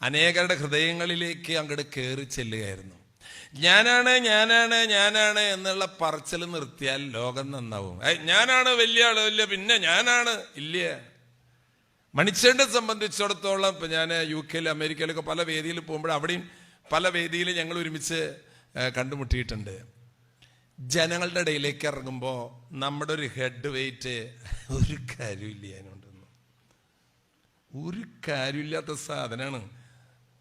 അനേകരുടെ ഹൃദയങ്ങളിലേക്ക് അങ്ങോട്ട് കയറി ചെല്ലുകയായിരുന്നു. ഞാനാണ് ഞാനാണ് ഞാനാണ് എന്നുള്ള പറച്ചിൽ നിർത്തിയാൽ ലോകം നന്നാവും. ഞാനാണ് വലിയ ആള്, വലിയ പിന്നെ ഞാനാണ് ഇല്ല. മണിച്ചേട്ടനെ സംബന്ധിച്ചിടത്തോളം ഇപ്പം ഞാൻ UK അമേരിക്കയിലൊക്കെ പല വേദിയിൽ പോകുമ്പോൾ അവിടെയും പല വേദിയിൽ ഞങ്ങൾ ഒരുമിച്ച് കണ്ടുമുട്ടിയിട്ടുണ്ട്. ജനങ്ങളുടെ ഇടയിലേക്ക് ഇറങ്ങുമ്പോൾ നമ്മുടെ ഒരു ഹെഡ് വെയിറ്റ് ഒരു കാര്യമില്ല, അതിനുണ്ടെന്ന് ഒരു കാര്യമില്ലാത്ത സാധനമാണ്.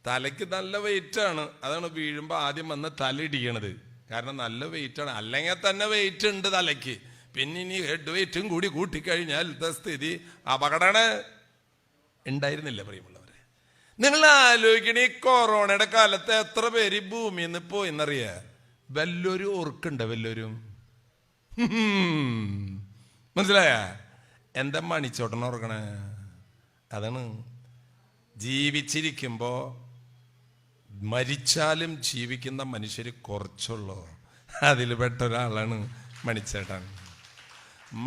തലയ്ക്ക് നല്ല വെയിറ്റാണ്, അതാണ് വീഴുമ്പോൾ ആദ്യം വന്ന് തല ഇടിക്കണത്. കാരണം നല്ല വെയിറ്റാണ്, അല്ലെങ്കിൽ തന്നെ വെയിറ്റ് ഉണ്ട് തലയ്ക്ക്, പിന്നെ ഇനി ഹെഡ് വെയിറ്റും കൂടി കൂട്ടിക്കഴിഞ്ഞാൽ സ്ഥിതി അപകടമാണ്. ഉണ്ടായിരുന്നില്ല പ്രിയമുള്ളവരെ. നിങ്ങൾ ആലോചിക്കണ ഈ കൊറോണയുടെ കാലത്ത് എത്ര പേര് ഭൂമിയിൽ നിന്ന് പോയിന്നറിയാ? വല്ലൊരു ഓർക്കുണ്ട്, വല്ലൊരും മനസ്സിലായ? എന്താ മണിച്ചോട്ടൻ ഓർക്കണേ? അതാണ് ജീവിച്ചിരിക്കുമ്പോ മരിച്ചാലും ജീവിക്കുന്ന മനുഷ്യര് കുറച്ചുള്ളൂ. അതിൽ പെട്ട ഒരാളാണ് മണിച്ചേട്ടൻ.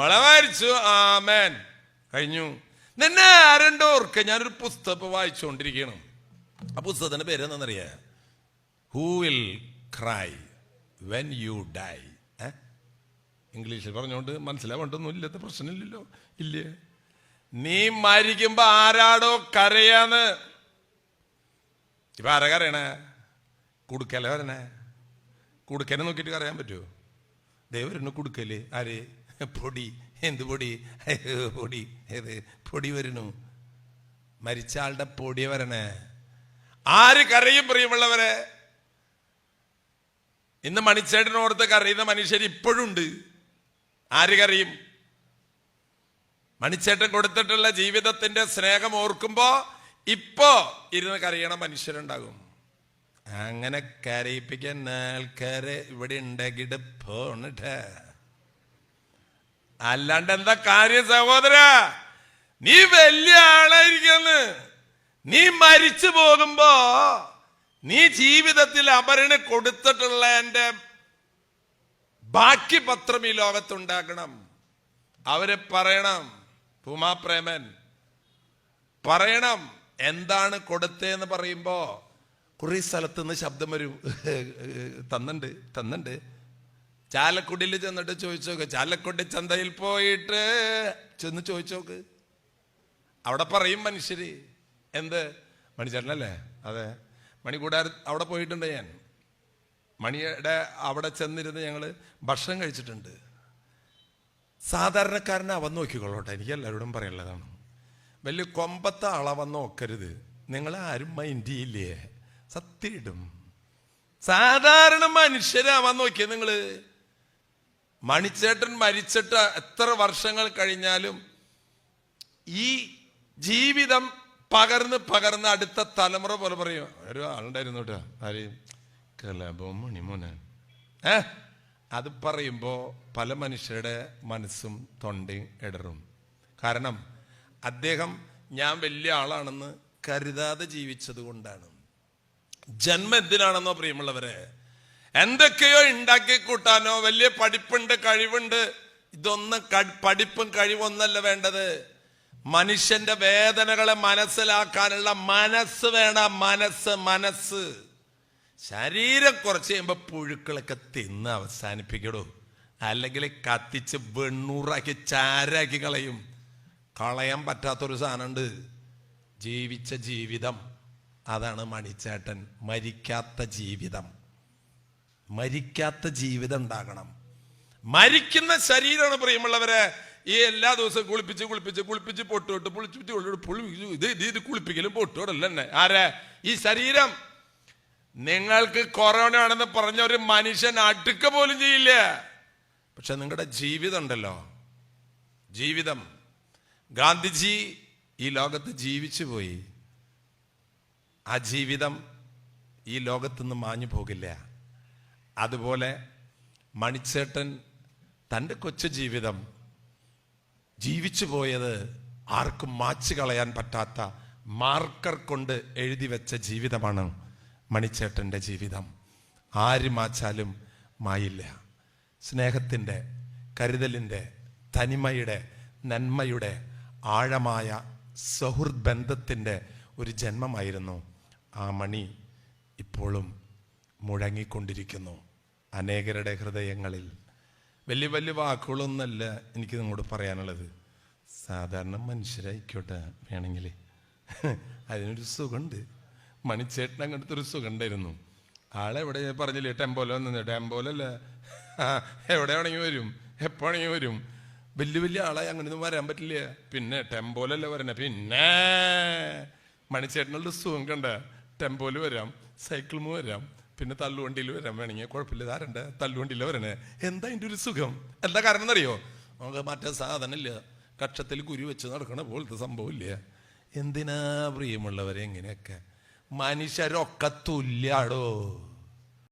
മരിച്ചു, ആമേൻ, കഴിഞ്ഞു. നിന്നെ ആരണ്ടോ ഓർക്ക. ഞാനൊരു പുസ്തകം വായിച്ചുകൊണ്ടിരിക്കണം. ആ പുസ്തകത്തിന്റെ പേര് എന്താണെന്നറിയാ? Who will cry when you die. ഇംഗ്ലീഷിൽ പറഞ്ഞുകൊണ്ട് മനസ്സിലാവേണ്ടൊന്നും ഇല്ലാത്ത പ്രശ്നമില്ലല്ലോ. ഇല്ലേ? നീ മരിക്കുമ്പോ ആരാടോ കരയാന്ന്. ഇപ്പൊ ആരാ കരയണേ? കുടുക്കല വരണേ. കുടുക്കനെ നോക്കിയിട്ട് കരയാൻ പറ്റുമോ? ദൈവരുന്നു കുടുക്കല്. ആര്? പൊടി. എന്ത് പൊടി? പൊടി. ഏത് പൊടി വരുന്നു? മരിച്ച ആളുടെ പൊടി വരണേ. ആര് കരയും പ്രിയമുള്ളവരെ? ഇന്ന് മണിച്ചേട്ടനോർത്ത് കരയുന്ന മനുഷ്യർ ഇപ്പോഴുണ്ട്. ആര് കരയും? മണിച്ചേട്ടൻ കൊടുത്തിട്ടുള്ള ജീവിതത്തിന്റെ സ്നേഹം ഓർക്കുമ്പോ ഇപ്പോ ഇരുന്ന് കരയണ മനുഷ്യരുണ്ടാകും. അങ്ങനെ കരയിപ്പിക്കാൻ ആൾക്കാരെ ഇവിടെ ഉണ്ടെങ്കിട്ട് പോണിട്ട. അല്ലാണ്ട് എന്താ കാര്യം സഹോദര? നീ വലിയ ആളായിരിക്കുന്നു. നീ മരിച്ചു പോകുമ്പോ നീ ജീവിതത്തിൽ അപരന് കൊടുത്തിട്ടുള്ള എന്റെ ബാക്കി പത്രം ഈ ലോകത്തുണ്ടാക്കണം. അവര് പറയണം, ഭൂമാപ്രേമൻ പറയണം എന്താണ് കൊടുത്തേന്ന് പറയുമ്പോ കുറെ സ്ഥലത്തുനിന്ന് ശബ്ദം വരും. തന്നുണ്ട്. ചാലക്കുടിയിൽ ചെന്നിട്ട് ചോദിച്ചോക്ക്. ചാലക്കുടി ചന്തയിൽ പോയിട്ട് ചെന്ന് ചോദിച്ചോക്ക്. അവിടെ പറയും മനുഷ്യര്. എന്ത്? മണിച്ചേട്ടനല്ലേ? അതെ, മണിക്കൂടാർ അവിടെ പോയിട്ടുണ്ട്. ഞാൻ മണിയുടെ അവിടെ ചെന്നിരുന്ന് ഞങ്ങള് ഭക്ഷണം കഴിച്ചിട്ടുണ്ട്. സാധാരണക്കാരനെ അവൻ നോക്കിക്കൊള്ളോട്ടെ. എനിക്ക് എല്ലാവരോടും പറയുള്ളതാണ്. വലിയ കൊമ്പത്തെ ആളവൻ നോക്കരുത്. നിങ്ങളെ ആരും മൈൻഡ് ചെയ്യില്ലേ? സത്യയിടും. സാധാരണ മനുഷ്യരെ അവൻ നോക്കിയ നിങ്ങള്. മണിച്ചേട്ടൻ മരിച്ചിട്ട് എത്ര വർഷങ്ങൾ കഴിഞ്ഞാലും ഈ ജീവിതം പകർന്ന് അടുത്ത തലമുറ പോലെ പറയും. ഒരു ആളുണ്ടായിരുന്നു കേട്ടോ, ആരെയും കലാപം മണിമോനൻ. അത് പറയുമ്പോ പല മനുഷ്യരുടെ മനസ്സും തൊണ്ടയും ഇടറും. കാരണം അദ്ദേഹം ഞാൻ വലിയ ആളാണെന്ന് കരുതാതെ ജീവിച്ചത് കൊണ്ടാണ്. ജന്മം എന്തിനാണെന്നോ പ്രിയമുള്ളവരെ? എന്തൊക്കെയോ ഉണ്ടാക്കി കൂട്ടാനോ, വലിയ പഠിപ്പുണ്ട്, കഴിവുണ്ട്, ഇതൊന്നും പഠിപ്പും കഴിവൊന്നല്ല വേണ്ടത്. മനുഷ്യന്റെ വേദനകളെ മനസ്സിലാക്കാനുള്ള മനസ്സ് വേണം. മനസ്സ്. ശരീരം കുറച്ച് കഴിയുമ്പോ പുഴുക്കളൊക്കെ തിന്ന് അവസാനിപ്പിക്കടോ. അല്ലെങ്കിൽ കത്തിച്ച് വെണ്ണൂറാക്കി ചാരാക്കി കളയും. കളയാൻ പറ്റാത്തൊരു സാധനമുണ്ട്, ജീവിച്ച ജീവിതം. അതാണ് മണിച്ചേട്ടൻ. മരിക്കാത്ത ജീവിതം ഉണ്ടാകണം. മരിക്കുന്ന ശരീരമാണ് പ്രിയമുള്ളവരെ. ഈ എല്ലാ ദിവസവും കുളിപ്പിച്ച് പൊട്ടോട്ട് ഇത് കുളിപ്പിക്കലും പൊട്ടോടല്ല തന്നെ. ആരെ? ഈ ശരീരം. നിങ്ങൾക്ക് കൊറോണ ആണെന്ന് പറഞ്ഞ ഒരു മനുഷ്യൻ അടുക്ക പോലും ചെയ്യില്ല. പക്ഷെ നിങ്ങളുടെ ജീവിതം ഉണ്ടല്ലോ, ജീവിതം. ഗാന്ധിജി ഈ ലോകത്ത് ജീവിച്ചു പോയി. ആ ജീവിതം ഈ ലോകത്തുനിന്ന് മാഞ്ഞു പോകില്ല. അതുപോലെ മണിച്ചേട്ടൻ തൻ്റെ കൊച്ചു ജീവിതം ജീവിച്ചു പോയത് ആർക്കും മാച്ചു കളയാൻ പറ്റാത്ത മാർക്കർ കൊണ്ട് എഴുതി വെച്ച ജീവിതമാണ് മണിച്ചേട്ടൻ്റെ ജീവിതം. ആര് മാച്ചാലും മായില്ല. സ്നേഹത്തിൻ്റെ, കരുതലിൻ്റെ, തനിമയുടെ, നന്മയുടെ, ആഴമായ സൗഹൃദ ബന്ധത്തിൻ്റെ ഒരു ജന്മമായിരുന്നു ആ മണി ഇപ്പോഴും മുഴങ്ങിക്കൊണ്ടിരിക്കുന്നു അനേകരുടെ ഹൃദയങ്ങളിൽ. വലിയ വലിയ വാക്കുകളൊന്നല്ല എനിക്ക് നിങ്ങളോട് പറയാനുള്ളത്. സാധാരണ മനുഷ്യരായിക്കോട്ടെ വേണമെങ്കിൽ അതിനൊരു സുഖമുണ്ട്. മണിച്ചേട്ടൻ അങ്ങനത്തെ ഒരു സുഖം ഉണ്ടായിരുന്നു. ആളെവിടെ പറഞ്ഞില്ലേ, ടെമ്പോലോ നിന്ന്, ടെമ്പോലല്ല, എവിടെ വേണമെങ്കിൽ വരും, എപ്പോ വേണമെങ്കിൽ വരും. വലിയ വലിയ ആളായി അങ്ങനെയൊന്നും വരാൻ പറ്റില്ല. പിന്നെ ടെമ്പോലല്ല വരണേ, പിന്നെ മണിച്ചേട്ടനുള്ള സുഖം കണ്ട. ടെമ്പോല് വരാം, സൈക്കിളിൽ വരാം, പിന്നെ തള്ളുവണ്ടിയിൽ വരാൻ വേണമെങ്കിൽ കുഴപ്പമില്ല. ധാരണ്ട തള്ളുവണ്ടിയിൽ വരണേ. എന്താ അതിൻ്റെ ഒരു സുഖം? എന്താ കാരണം എന്നറിയോ? നമുക്ക് മറ്റേ സാധനമില്ല, കക്ഷത്തിൽ കുരു വെച്ച് നടക്കണ പോലത്തെ സംഭവമില്ല. എന്തിനാ പ്രിയമുള്ളവരെ എങ്ങനെയൊക്കെ? മനുഷ്യരൊക്കെ തുല്യാടോ.